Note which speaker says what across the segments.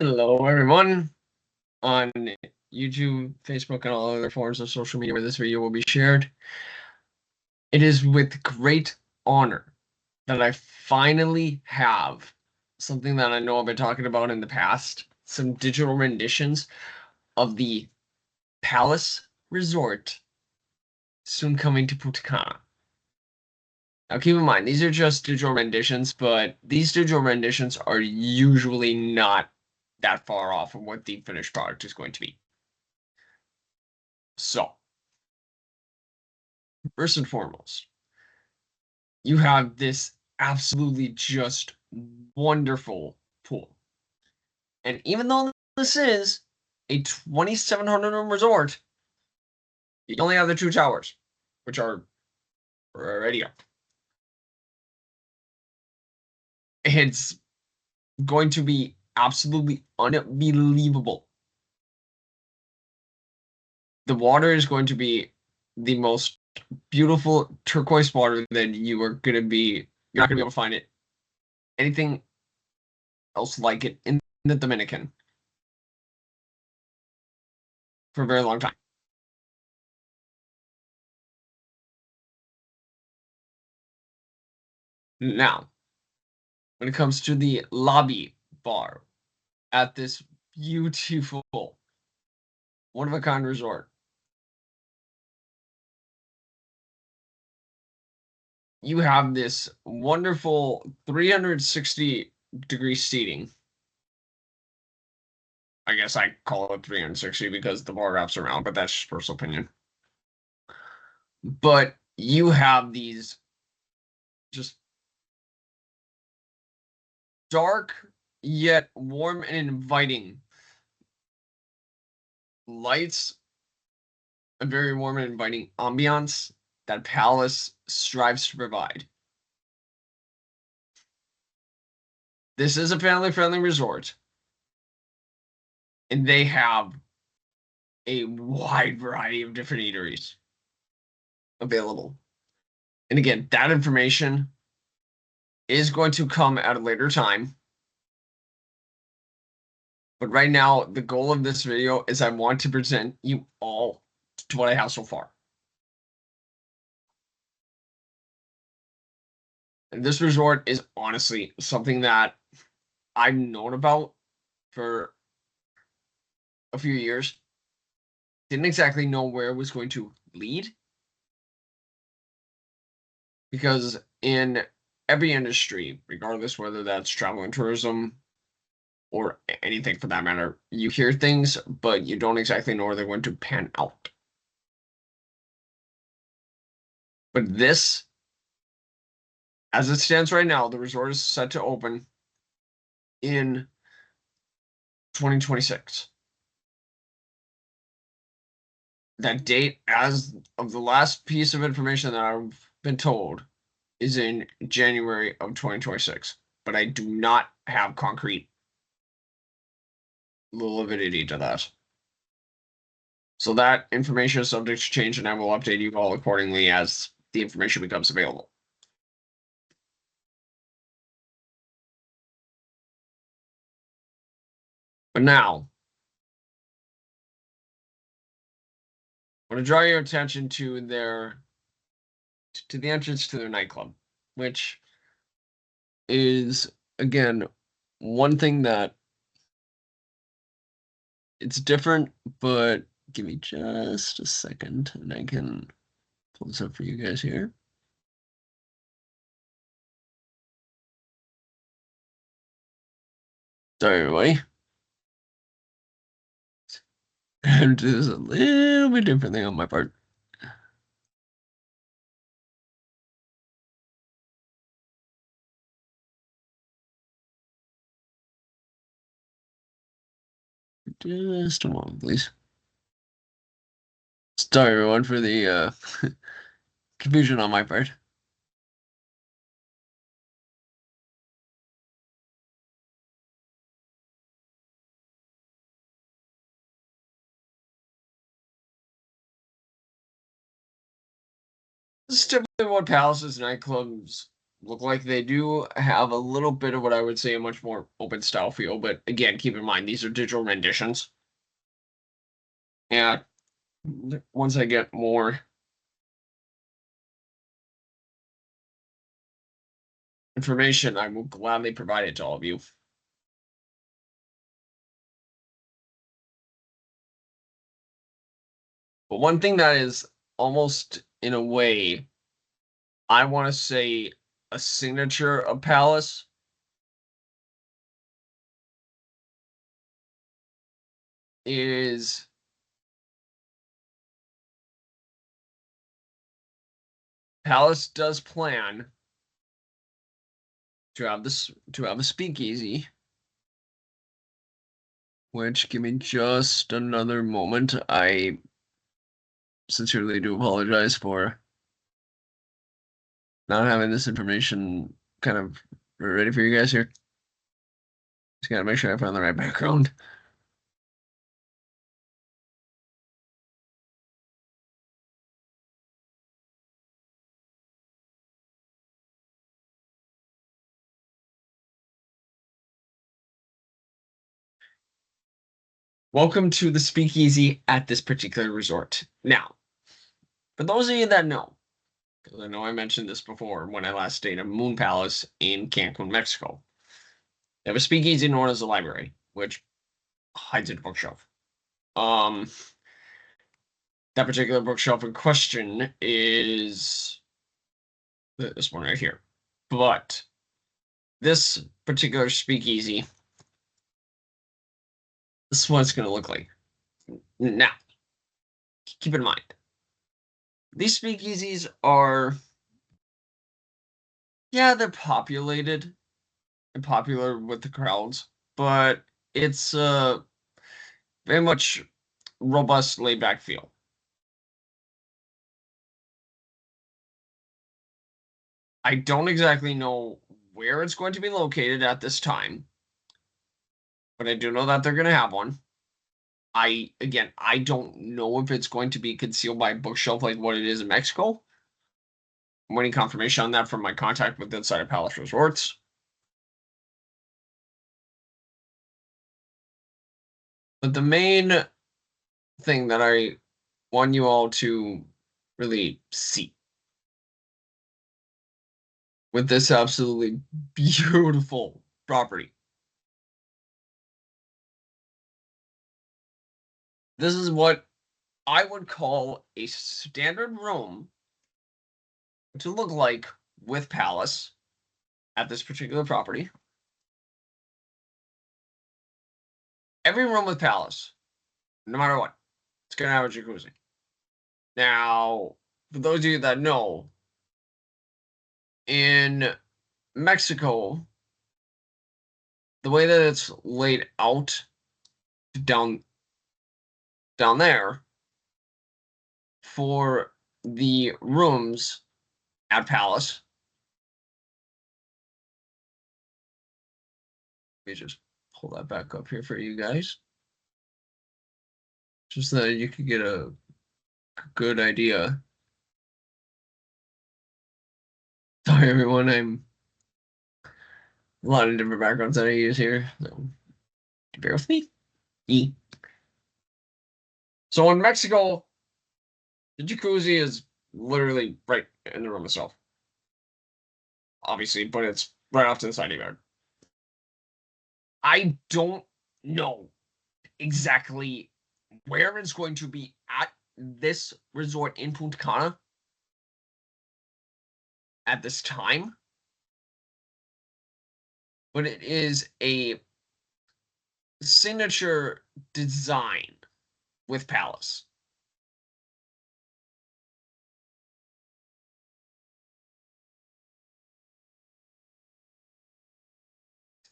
Speaker 1: Hello, everyone on YouTube, Facebook, and all other forms of social media where this video will be shared. It is with great honor that I finally have something that I know I've been talking about in the past, some digital renditions of the Palace Resort soon coming to Punta Cana. Now, keep in mind, these are just digital renditions, but these digital renditions are usually not that far off from what the finished product is going to be. So, first and foremost, you have this absolutely just wonderful pool. And even though this is a 2,700 room resort, you only have the two towers, which are already up. It's going to be absolutely unbelievable. The water is going to be the most beautiful turquoise water that you're not going to be able to find it anything else like it in the Dominican for a very long time. Now, when it comes to the lobby bar at this beautiful one-of-a-kind resort, you have this wonderful 360-degree seating. I guess I call it 360 because the bar wraps around, but that's just personal opinion. But you have these just dark yet warm and inviting lights, a very warm and inviting ambiance that Palace strives to provide. This is a family-friendly resort, and they have a wide variety of different eateries available. And again, that information is going to come at a later time. But right now, the goal of this video is I want to present you all to what I have so far. And this resort is honestly something that I've known about for a few years. Didn't exactly know where it was going to lead. Because in every industry, regardless whether that's travel and tourism or anything for that matter, you hear things, but you don't exactly know where they're going to pan out. But this, as it stands right now, the resort is set to open in 2026. That date, as of the last piece of information that I've been told, is in January of 2026. But I do not have concrete validity to that. So that information is subject to change, and I will update you all accordingly as the information becomes available. But now, I want to draw your attention to the entrance to their nightclub, which is, again, one thing that it's different, but give me just a second and I can pull this up for you guys here. Sorry, everybody. And this is a little bit different thing on my part. Just a moment, please. Sorry, everyone, for the confusion on my part. This is typically what palaces, nightclubs look like they do have a little bit of what I would say a much more open style feel, but again, keep in mind these are digital renditions. And once I get more information, I will gladly provide it to all of you. But one thing that is almost in a way, I want to say a signature of Palace is Palace does plan to have a speakeasy, which give me just another moment. I sincerely do apologize for not having this information kind of ready for you guys here. Just gotta make sure I find the right background. Welcome to the speakeasy at this particular resort. Now, for those of you that know, because I know I mentioned this before when I last stayed at Moon Palace in Cancun, Mexico. They have a speakeasy known as the library, which hides in a bookshelf. Um, that particular bookshelf in question is this one right here. But this particular speakeasy, this is what it's going to look like. Now, keep in mind, these speakeasies are, yeah, they're populated and popular with the crowds, but it's very much robust, laid back feel. I don't exactly know where it's going to be located at this time, but I do know that they're going to have one. I don't know if it's going to be concealed by a bookshelf like what it is in Mexico. I'm waiting confirmation on that from my contact with Inside of Palace Resorts. But the main thing that I want you all to really see with this absolutely beautiful property. This is what I would call a standard room to look like with Palace at this particular property. Every room with Palace, no matter what, it's going to have a jacuzzi. Now, for those of you that know, in Mexico, the way that it's laid out down there for the rooms at Palace, let me just pull that back up here for you guys, just so that you can get a good idea. Sorry, everyone, I'm a lot of different backgrounds that I use here, so bear with me. So in Mexico, the jacuzzi is literally right in the room itself, obviously, but it's right off to the side of your yard. I don't know exactly where it's going to be at this resort in Punta Cana at this time, but it is a signature design with Palace.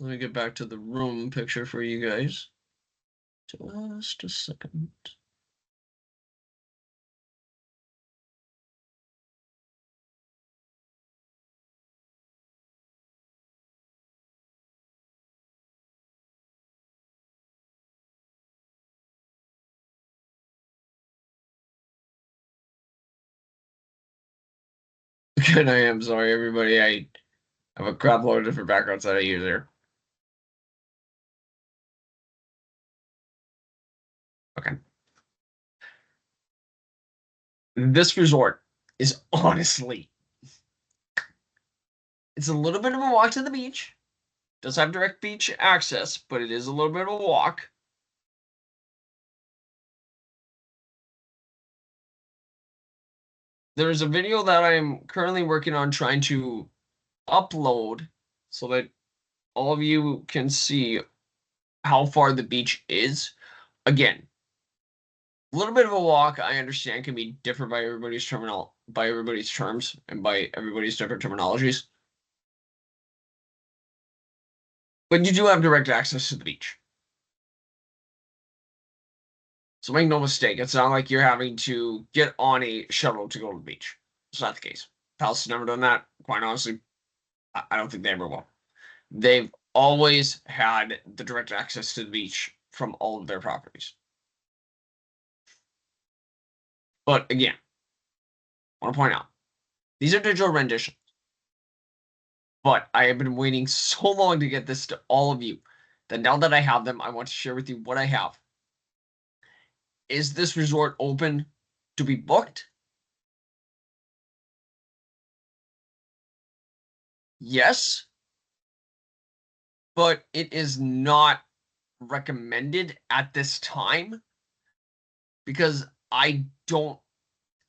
Speaker 1: Let me get back to the room picture for you guys. Just a second. Again, I am sorry, everybody. I have a crap load of different backgrounds that I use here. Okay. This resort is honestly, it's a little bit of a walk to the beach. Does have direct beach access, but it is a little bit of a walk. There's a video that I'm currently working on trying to upload so that all of you can see how far the beach is. Again, a little bit of a walk, I understand, can be different by everybody's by everybody's terms and by everybody's different terminologies. But you do have direct access to the beach. So make no mistake, it's not like you're having to get on a shuttle to go to the beach. It's not the case. Palace has never done that. Quite honestly, I don't think they ever will. They've always had the direct access to the beach from all of their properties. But again, I want to point out, these are digital renditions. But I have been waiting so long to get this to all of you that now that I have them, I want to share with you what I have. Is this resort open to be booked? Yes, but it is not recommended at this time because I don't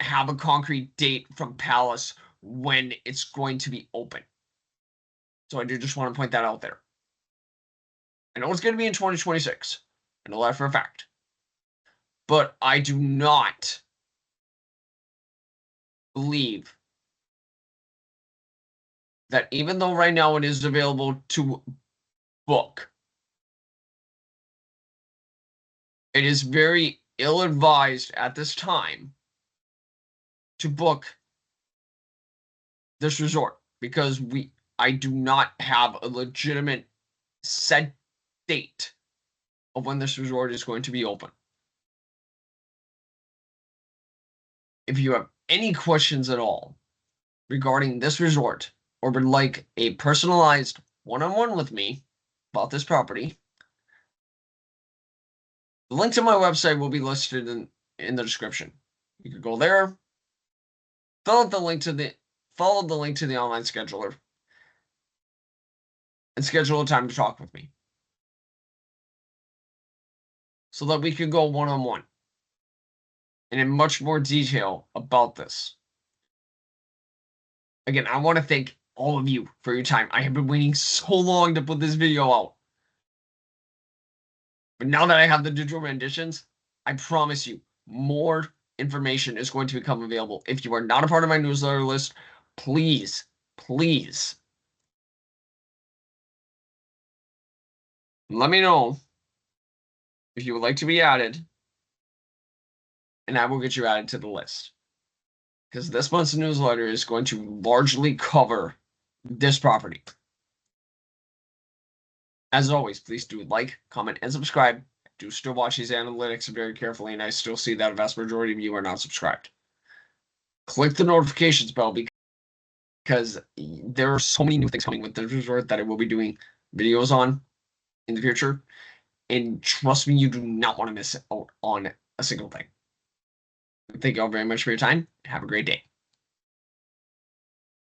Speaker 1: have a concrete date from Palace when it's going to be open. So I do just want to point that out there. I know it's going to be in 2026. I know that for a fact. But I do not believe that even though right now it is available to book, it is very ill-advised at this time to book this resort because I do not have a legitimate set date of when this resort is going to be open. If you have any questions at all regarding this resort or would like a personalized one-on-one with me about this property, the link to my website will be listed in the description. You can go there, follow the link to the online scheduler, and schedule a time to talk with me so that we could go one-on-one and in much more detail about this. Again, I want to thank all of you for your time. I have been waiting so long to put this video out. But now that I have the digital renditions, I promise you more information is going to become available. If you are not a part of my newsletter list, please, please let me know if you would like to be added, and I will get you added to the list. Because this month's newsletter is going to largely cover this property. As always, please do like, comment, and subscribe. I do still watch these analytics very carefully, and I still see that a vast majority of you are not subscribed. Click the notifications bell because there are so many new things coming with this resort that I will be doing videos on in the future. And trust me, you do not want to miss out on a single thing. Thank you all very much for your time. Have a great day.